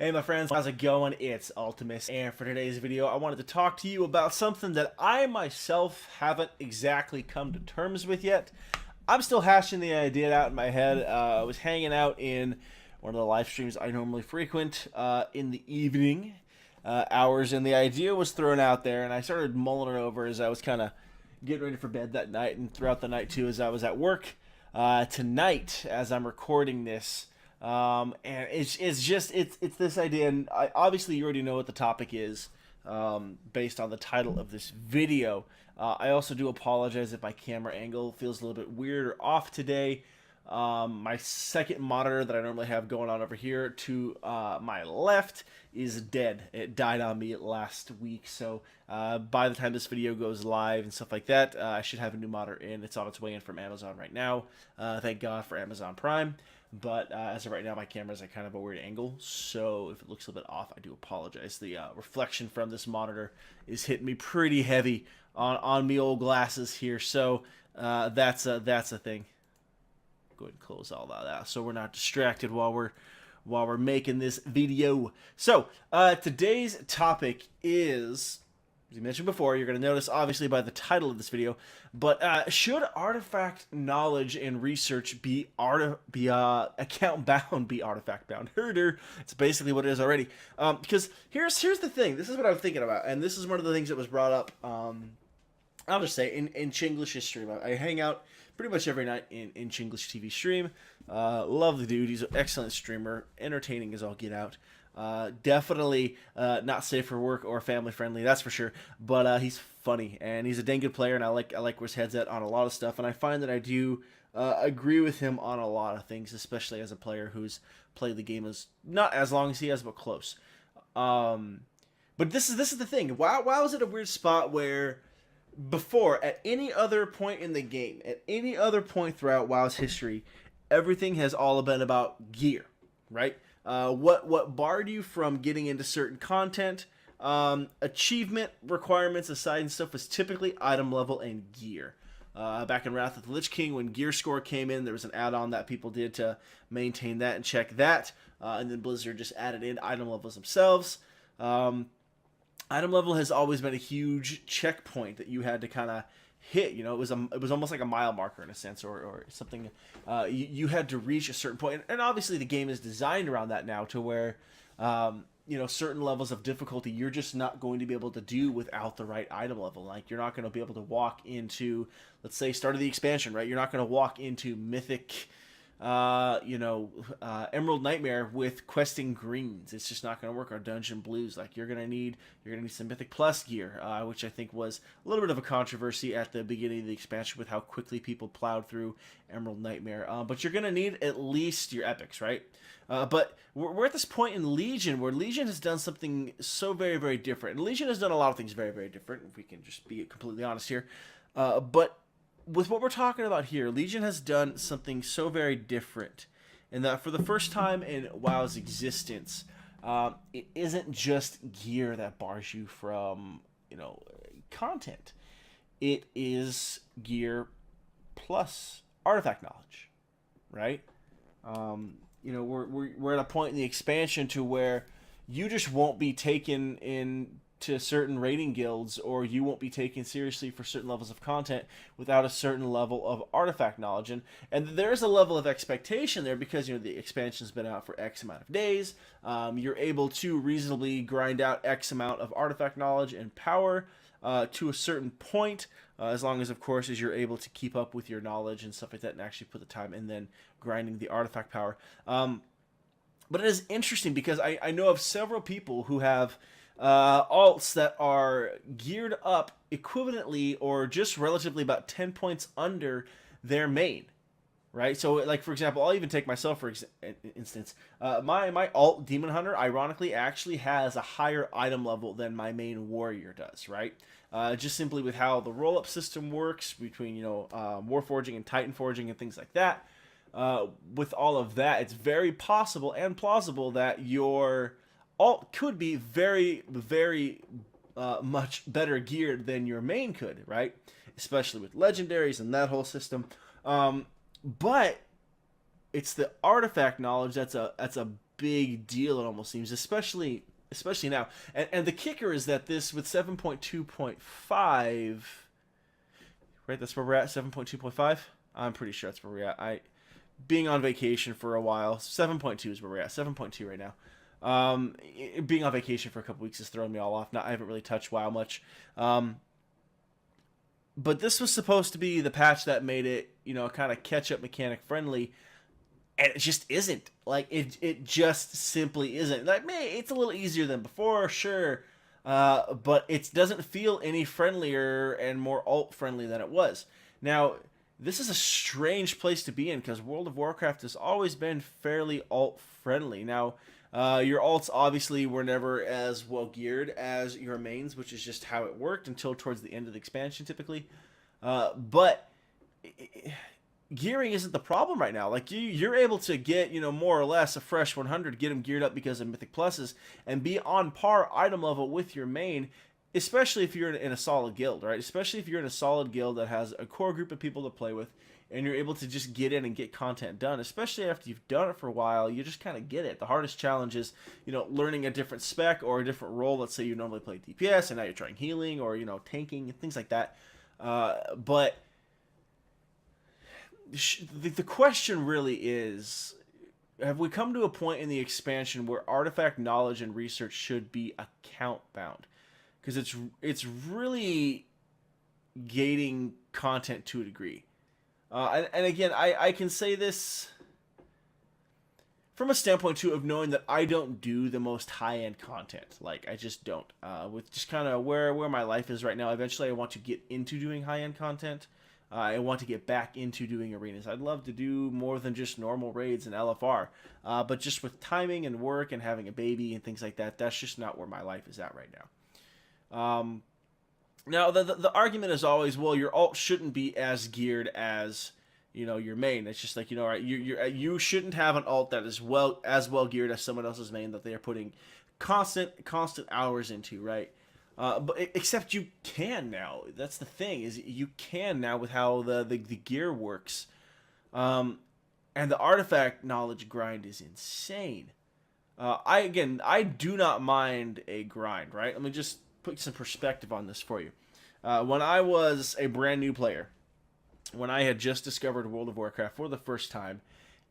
Hey my friends, how's it going? It's Ultimus, and for today's video I wanted to talk to you about something that I myself haven't exactly come to terms with yet. I'm still hashing the idea out in my head. I was hanging out in one of the live streams I normally frequent in the evening hours, and the idea was thrown out there, and I started mulling it over as I was kind of getting ready for bed that night, and throughout the night too as I was at work. Tonight, as I'm recording this, and it's this idea, and obviously you already know what the topic is, based on the title of this video. I also do apologize if my camera angle feels a little bit weird or off today. My second monitor that I normally have going on over here to my left is dead. It died on me last week, so by the time this video goes live and stuff like that, I should have a new monitor in. It's on its way in from Amazon right now. Thank God for Amazon Prime. But as of right now, my camera's at kind of a weird angle, so if it looks a little bit off, I do apologize. The reflection from this monitor is hitting me pretty heavy on me old glasses here, so that's a thing. Go ahead and close all that out so we're not distracted while we're making this video. So today's topic is, as you mentioned before, you're going to notice obviously by the title of this video, but should artifact knowledge and research be account bound, be artifact bound? Herder, it's basically what it is already. Because here's the thing. This is what I'm thinking about, and this is one of the things that was brought up. I'll just say in Chinglish's stream. I hang out pretty much every night in Chinglish TV stream. Love the dude. He's an excellent streamer, entertaining as all get out. Definitely not safe for work or family friendly, that's for sure. But he's funny and he's a dang good player, and I like where his head's at on a lot of stuff. And I find that I do agree with him on a lot of things, especially as a player who's played the game as not as long as he has, but close. But this is the thing. Why is it a weird spot where before, at any other point in the game, at any other point throughout WoW's history, everything has all been about gear, right? What barred you from getting into certain content, achievement requirements aside and stuff, was typically item level and gear. Back in Wrath of the Lich King, when gear score came in, there was an add-on that people did to maintain that and check that, and then Blizzard just added in item levels themselves. Item level has always been a huge checkpoint that you had to kind of hit. You know, it was almost like a mile marker in a sense, or something. You had to reach a certain point, and obviously the game is designed around that now, to where you know, certain levels of difficulty you're just not going to be able to do without the right item level. Like, you're not going to be able to walk into, let's say, start of the expansion, right? You're not going to walk into Mythic, Emerald Nightmare with questing greens. It's just not going to work. Or Dungeon Blues. Like, you're gonna need some Mythic Plus gear, which I think was a little bit of a controversy at the beginning of the expansion with how quickly people plowed through Emerald Nightmare. But you're gonna need at least your epics, right? But we're at this point in Legion where Legion has done something so very, very different. And Legion has done a lot of things very, very different, if we can just be completely honest here. But with what we're talking about here, Legion has done something so very different, in that for the first time in WoW's existence, it isn't just gear that bars you from, content. It is gear plus artifact knowledge, right? We're at a point in the expansion to where you just won't be taken in to certain raiding guilds, or you won't be taken seriously for certain levels of content without a certain level of artifact knowledge. And there's a level of expectation there because, the expansion's been out for X amount of days. You're able to reasonably grind out X amount of artifact knowledge and power to a certain point, as long as, of course, as you're able to keep up with your knowledge and stuff like that and actually put the time in then grinding the artifact power. But it is interesting because I know of several people who have alts that are geared up equivalently or just relatively about 10 points under their main, right? So, like, for example, I'll even take myself for instance. My alt Demon Hunter, ironically, actually has a higher item level than my main warrior does, right? Just simply with how the roll-up system works between, Warforging and Titan Forging and things like that. With all of that, it's very possible and plausible that your alt could be very, very much better geared than your main could, right? Especially with legendaries and that whole system. But it's the artifact knowledge that's a big deal, it almost seems, especially now. And the kicker is that this, with 7.2.5, right, that's where we're at, 7.2.5? I'm pretty sure that's where we're at. Being on vacation for a while, 7.2 is where we're at, 7.2 right now. Being on vacation for a couple weeks has thrown me all off. I haven't really touched WoW much. But this was supposed to be the patch that made it, kind of catch-up mechanic friendly, and it just isn't. Like, it just simply isn't. Like, man, it's a little easier than before, sure, but it doesn't feel any friendlier and more alt-friendly than it was. Now, this is a strange place to be in, because World of Warcraft has always been fairly alt-friendly. Now, your alts obviously were never as well geared as your mains, which is just how it worked until towards the end of the expansion, typically. But gearing isn't the problem right now. Like, you're able to get, more or less a fresh 100, get them geared up because of Mythic Pluses, and be on par item level with your main, especially if you're in a solid guild, right? Especially if you're in a solid guild that has a core group of people to play with, and you're able to just get in and get content done, especially after you've done it for a while. You just kind of get it. The hardest challenge is, learning a different spec or a different role. Let's say you normally play DPS, and now you're trying healing or, tanking and things like that. But the question really is, have we come to a point in the expansion where artifact knowledge and research should be account bound? Because it's really gating content to a degree. And again, I can say this from a standpoint, too, of knowing that I don't do the most high-end content. Like, I just don't. With just kind of where my life is right now, eventually I want to get into doing high-end content. I want to get back into doing arenas. I'd love to do more than just normal raids and LFR. But just with timing and work and having a baby and things like that, that's just not where my life is at right now. Now, the argument is always, well, your alt shouldn't be as geared as, your main. It's just like, right, you shouldn't have an alt that is as well geared as someone else's main that they are putting constant hours into, right? But except you can now. That's the thing, is you can now with how the gear works. And the artifact knowledge grind is insane. I do not mind a grind, right? Let me just put some perspective on this for you. When I was a brand new player, when I had just discovered World of Warcraft for the first time,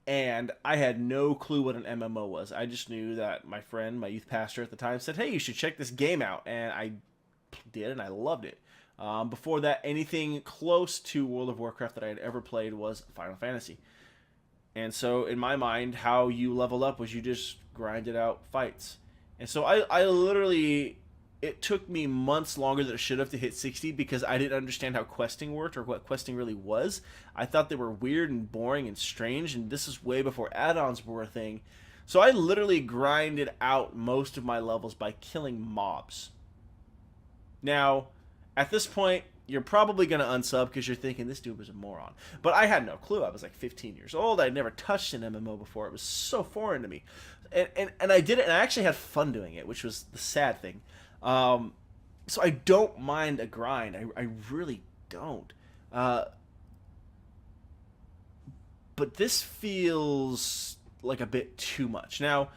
and I had no clue what an MMO was. I just knew that my friend, my youth pastor at the time, said, hey, you should check this game out. And I did, and I loved it. Before that, anything close to World of Warcraft that I had ever played was Final Fantasy. And so, in my mind, how you level up was you just grinded out fights. And so I literally... It took me months longer than it should have to hit 60 because I didn't understand how questing worked or what questing really was. I thought they were weird and boring and strange, and this is way before add-ons were a thing. So I literally grinded out most of my levels by killing mobs. Now, at this point, you're probably going to unsub because you're thinking this dude was a moron. But I had no clue. I was like 15 years old. I'd never touched an MMO before. It was so foreign to me. And I did it, and I actually had fun doing it, which was the sad thing. So I don't mind a grind. I really don't. But this feels like a bit too much. Now,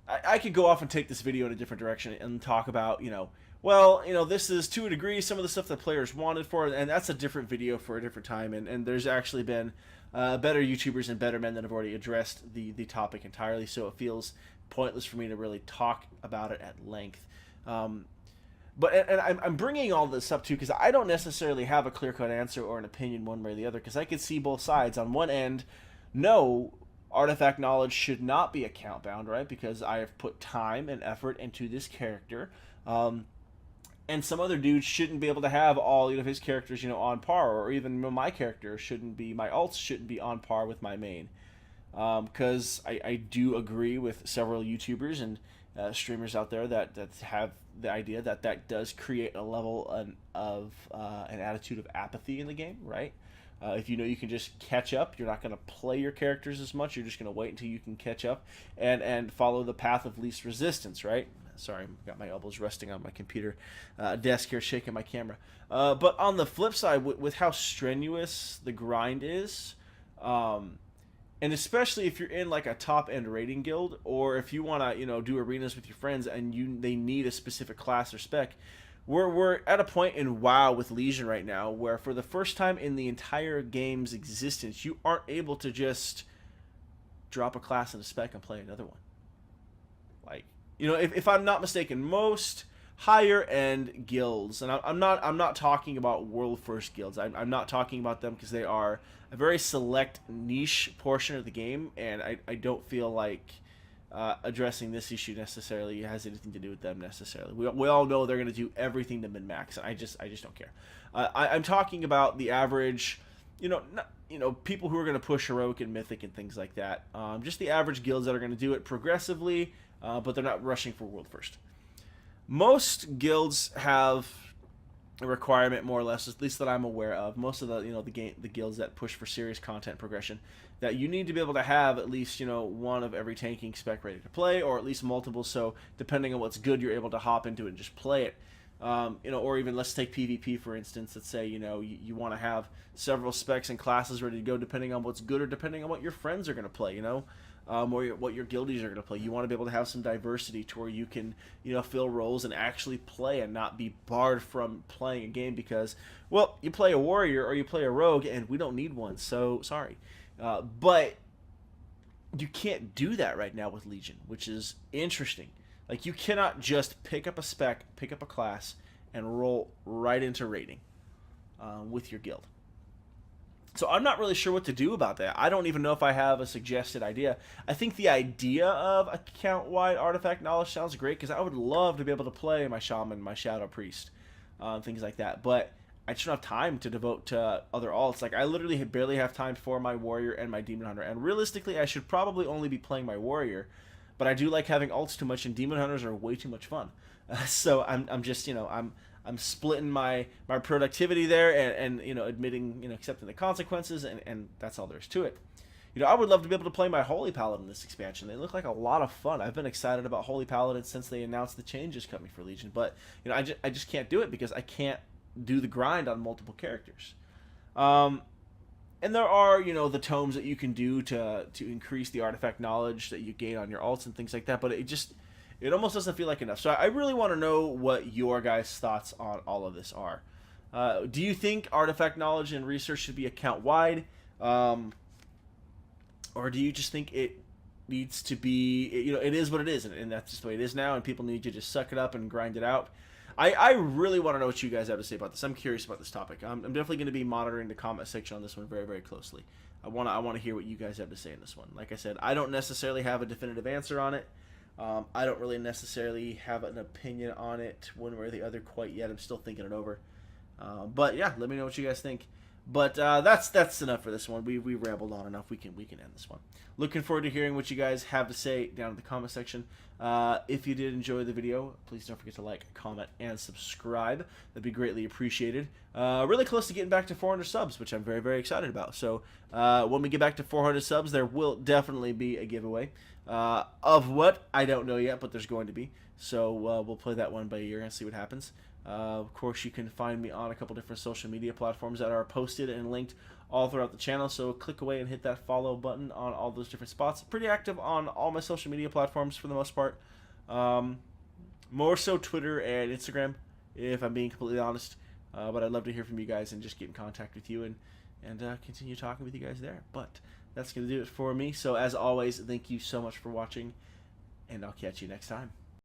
I could go off and take this video in a different direction and talk about, this is to a degree some of the stuff that players wanted for it, and that's a different video for a different time, and there's actually been better YouTubers and better men that have already addressed the topic entirely, so it feels pointless for me to really talk about it at length. But I'm bringing all this up too because I don't necessarily have a clear-cut answer or an opinion one way or the other, because I could see both sides. On one end, no, artifact knowledge should not be account bound, right? Because I have put time and effort into this character, and some other dude shouldn't be able to have all of his characters, on par, or even my character shouldn't be, my alts shouldn't be on par with my main. Because I do agree with several YouTubers and streamers out there that have the idea that does create a level of an attitude of apathy in the game, right? If you can just catch up, you're not going to play your characters as much. You're just going to wait until you can catch up and follow the path of least resistance, right? Sorry, I've got my elbows resting on my computer desk here, shaking my camera. But on the flip side, with how strenuous the grind is, And especially if you're in like a top end rating guild, or if you want to, do arenas with your friends and they need a specific class or spec. We're at a point in WoW with Legion right now where for the first time in the entire game's existence, you aren't able to just drop a class and a spec and play another one. Like, if I'm not mistaken, most higher end guilds, and I'm not talking about world first guilds. I'm not talking about them because they are a very select niche portion of the game, and I don't feel like addressing this issue necessarily has anything to do with them necessarily. We all know they're going to do everything to min max, and I just don't care. I'm talking about the average, people who are going to push heroic and mythic and things like that. Just the average guilds that are going to do it progressively, but they're not rushing for world first. Most guilds have a requirement, more or less, at least that I'm aware of. Most of the guilds that push for serious content progression, that you need to be able to have at least one of every tanking spec ready to play, or at least multiple. So depending on what's good, you're able to hop into it and just play it. Or even let's take PvP for instance. Let's say you want to have several specs and classes ready to go, depending on what's good or depending on what your friends are going to play. Or what your guildies are going to play. You want to be able to have some diversity to where you can, fill roles and actually play and not be barred from playing a game because, well, you play a warrior or you play a rogue and we don't need one, so sorry. But you can't do that right now with Legion, which is interesting. Like, you cannot just pick up a spec, pick up a class, and roll right into raiding with your guild. So I'm not really sure what to do about that. I don't even know if I have a suggested idea. I think the idea of account-wide artifact knowledge sounds great because I would love to be able to play my shaman, my shadow priest, things like that. But I just don't have time to devote to other alts. Like, I literally barely have time for my warrior and my demon hunter. And realistically, I should probably only be playing my warrior. But I do like having alts too much, and demon hunters are way too much fun. So I'm just, I'm splitting my productivity there and admitting, accepting the consequences, and that's all there is to it. I would love to be able to play my Holy Paladin in this expansion. They look like a lot of fun. I've been excited about Holy Paladin since they announced the changes coming for Legion, but I just can't do it because I can't do the grind on multiple characters. And there are, the tomes that you can do to increase the artifact knowledge that you gain on your alts and things like that, but it almost doesn't feel like enough. So I really want to know what your guys' thoughts on all of this are. Do you think artifact knowledge and research should be account-wide? Or do you just think it needs to be, it is what it is, and that's just the way it is now, and people need to just suck it up and grind it out? I really want to know what you guys have to say about this. I'm curious about this topic. I'm definitely going to be monitoring the comment section on this one very, very closely. I want to hear what you guys have to say in this one. Like I said, I don't necessarily have a definitive answer on it. I don't really necessarily have an opinion on it one way or the other quite yet. I'm still thinking it over. But yeah, let me know what you guys think. But that's enough for this one. We rambled on enough. We can end this one. Looking forward to hearing what you guys have to say down in the comment section. If you did enjoy the video, please don't forget to like, comment, and subscribe. That'd be greatly appreciated. Really close to getting back to 400 subs, which I'm very, very excited about. So when we get back to 400 subs, there will definitely be a giveaway. Of what? I don't know yet, but there's going to be. So we'll play that one by ear and see what happens. Of course, you can find me on a couple different social media platforms that are posted and linked all throughout the channel. So click away and hit that follow button on all those different spots. Pretty active on all my social media platforms for the most part. More so Twitter and Instagram, if I'm being completely honest. But I'd love to hear from you guys and just get in contact with you and continue talking with you guys there. But that's going to do it for me. So as always, thank you so much for watching, and I'll catch you next time.